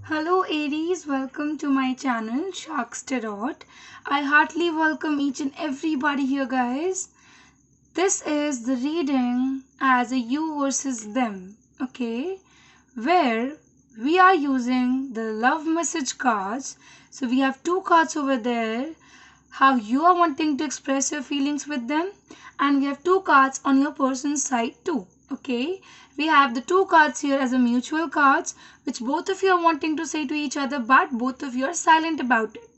Hello Aries, welcome to my channel Sharks Tarot. I heartily welcome each and everybody here, guys. This is the reading as a you versus them, okay? Where we are using the love message cards. So we have two cards over there, how you are wanting to express your feelings with them, and we have two cards on your person's side too, okay? We have the two cards here as a mutual cards which both of you are wanting to say to each other, but both of you are silent about it,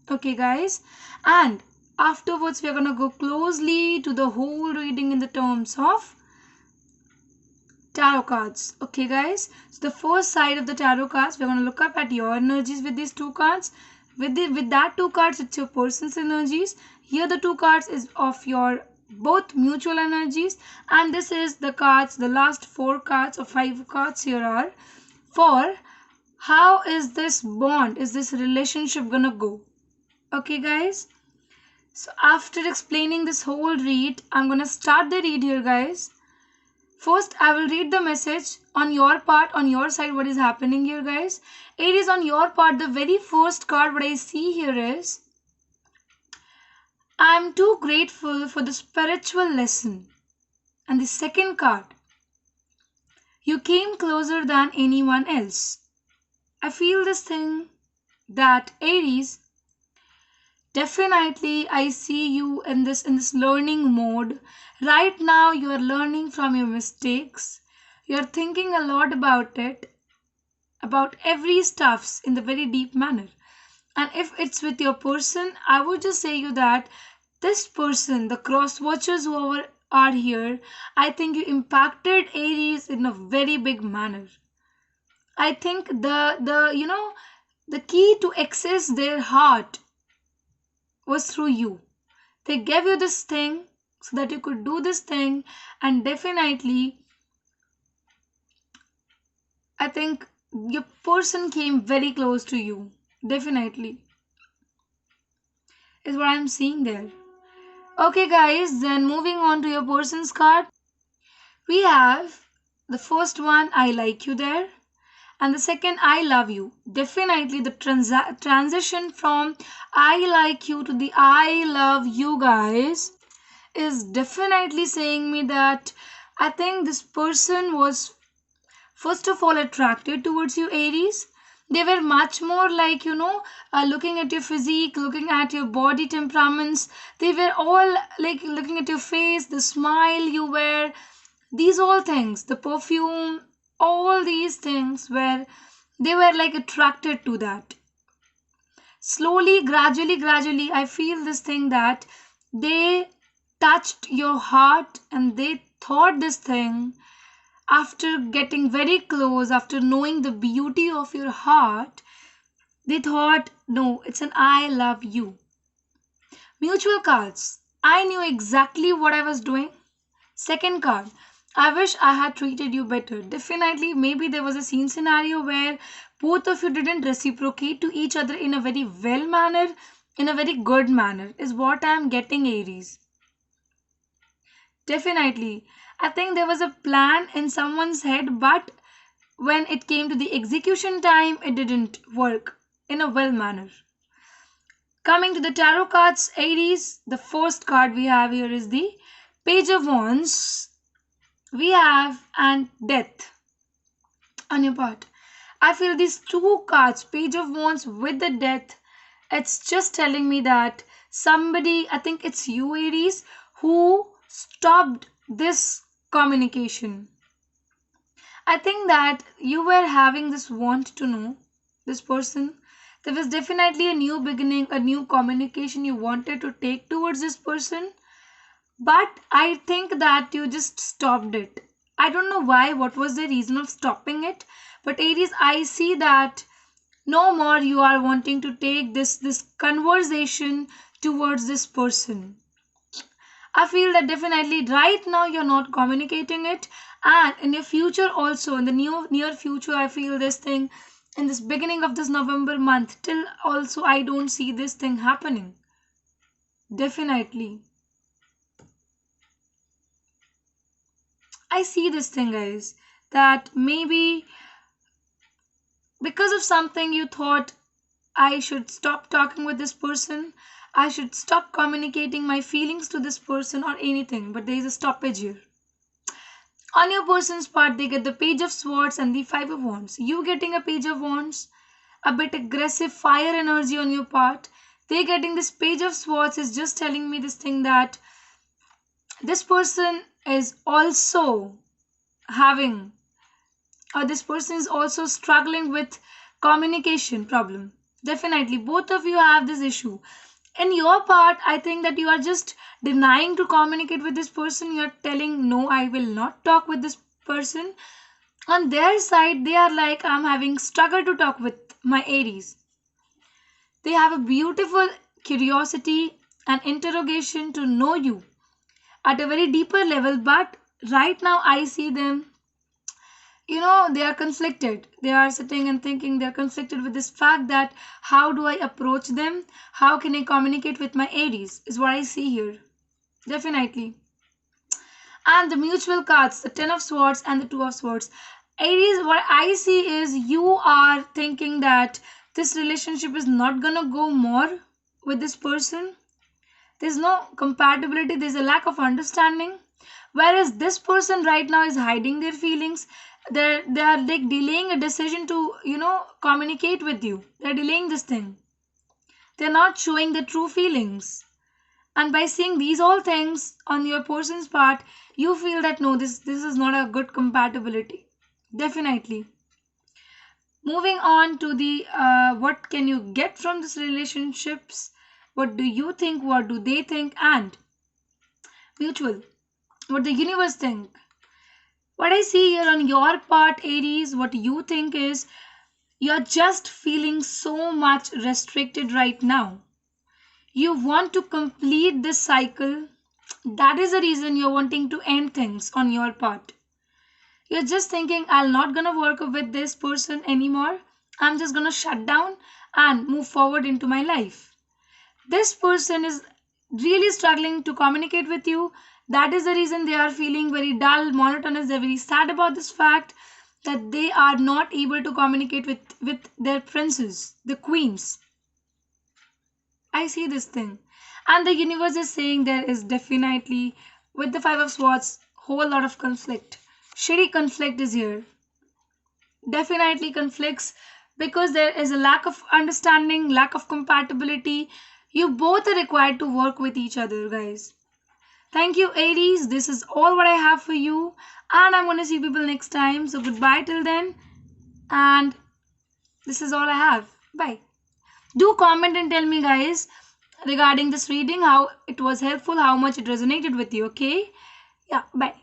okay guys? And afterwards we are going to go closely to the whole reading in the terms of tarot cards, okay guys? So the first side of the tarot cards, we're going to look up at your energies with these two cards. With that two cards, it's your person's energies. Here the two cards is of your both mutual energies, and this is the cards, the last four cards or five cards here are for how is this bond, is this relationship gonna go, okay guys? So after explaining this whole read, I'm gonna start the read here, guys. First, I will read the message on your part, on your side, what is happening here, guys. Aries, on your part, the very first card what I see here is, I am too grateful for the spiritual lesson. And the second card, you came closer than anyone else. I feel this thing that Aries, definitely I see you in this learning mode. Right now you are learning from your mistakes. You are thinking a lot about it, about every stuffs in the very deep manner. And if it's with your person, I would just say you that this person, the cross watchers whoever are here, I think you impacted Aries in a very big manner. I think the key to access their heart was through you. They gave you this thing so that you could do this thing, and definitely I think your person came very close to you. Definitely is what I'm seeing there. Okay, guys, then moving on to your person's card, we have the first one, I like you there, and the second, I love you. Definitely the transition from I like you to the I love you, guys, is definitely saying me that I think this person was first of all attracted towards you, Aries. They were much more like, looking at your physique, looking at your body temperaments. They were all like looking at your face, the smile you wear, these all things, the perfume, all these things were, they were like attracted to that. Slowly, gradually, I feel this thing that they touched your heart and they thought this thing after getting very close, after knowing the beauty of your heart, they thought, no, it's an I love you. Mutual cards. I knew exactly what I was doing. Second card. I wish I had treated you better. Definitely, maybe there was a scene scenario where both of you didn't reciprocate to each other in a very well manner, in a very good manner, is what I am getting, Aries. Definitely. I think there was a plan in someone's head, but when it came to the execution time, it didn't work in a well manner. Coming to the tarot cards, Aries, the first card we have here is the Page of Wands. We have and Death on your part. I feel these two cards, Page of Wands with the Death, it's just telling me that somebody, I think it's you, Aries, who stopped this communication. I think that you were having this want to know this person. There was definitely a new beginning, a new communication you wanted to take towards this person. But I think that you just stopped it. I don't know why, what was the reason of stopping it. But Aries, I see that no more you are wanting to take this conversation towards this person. I feel that definitely right now you're not communicating it, and in your future also, in the near future, I feel this thing in this beginning of this November month till also I don't see this thing happening. Definitely. I see this thing, guys, that maybe Because of something you thought, I should stop talking with this person, I should stop communicating my feelings to this person or anything, but there is a stoppage here. On your person's part, they get the Page of Swords and the Five of Wands. You getting a Page of Wands, a bit aggressive fire energy on your part. They getting this Page of Swords is just telling me this thing that this person is also having, or this person is also struggling with communication problem. Definitely, both of you have this issue. In your part, I think that you are just denying to communicate with this person. You are telling, no, I will not talk with this person. On their side, they are like, I'm having struggle to talk with my Aries. They have a beautiful curiosity and interrogation to know you at a very deeper level, but right now I see them, they are conflicted. They are sitting and thinking, they're conflicted with this fact that how do I approach them, how can I communicate with my Aries, is what I see here. Definitely. And the mutual cards, the Ten of Swords and the Two of Swords. Aries, what I see is you are thinking that this relationship is not gonna go more with this person. There's no compatibility, there's a lack of understanding. Whereas this person right now is hiding their feelings. They are like delaying a decision to, communicate with you. They're delaying this thing. They're not showing their true feelings. And by seeing these all things on your person's part, you feel that no, this is not a good compatibility. Definitely. Moving on to the what can you get from this relationships? What do you think? What do they think? And mutual. What the universe think? What I see here on your part, Aries, what you think is you're just feeling so much restricted right now. You want to complete this cycle. That is the reason you're wanting to end things on your part. You're just thinking, I'm not gonna work with this person anymore. I'm just gonna shut down and move forward into my life. This person is really struggling to communicate with you. That is the reason they are feeling very dull, monotonous. They're very sad about this fact that they are not able to communicate with their princes, the queens. I see this thing. And the universe is saying there is definitely, with the Five of Swords, whole lot of conflict. Shitty conflict is here. Definitely conflicts because there is a lack of understanding, lack of compatibility. You both are required to work with each other, guys. Thank you, Aries. This is all what I have for you. And I'm going to see people next time. So goodbye till then. And this is all I have. Bye. Do comment and tell me, guys, regarding this reading, how it was helpful, how much it resonated with you, okay? Yeah, bye.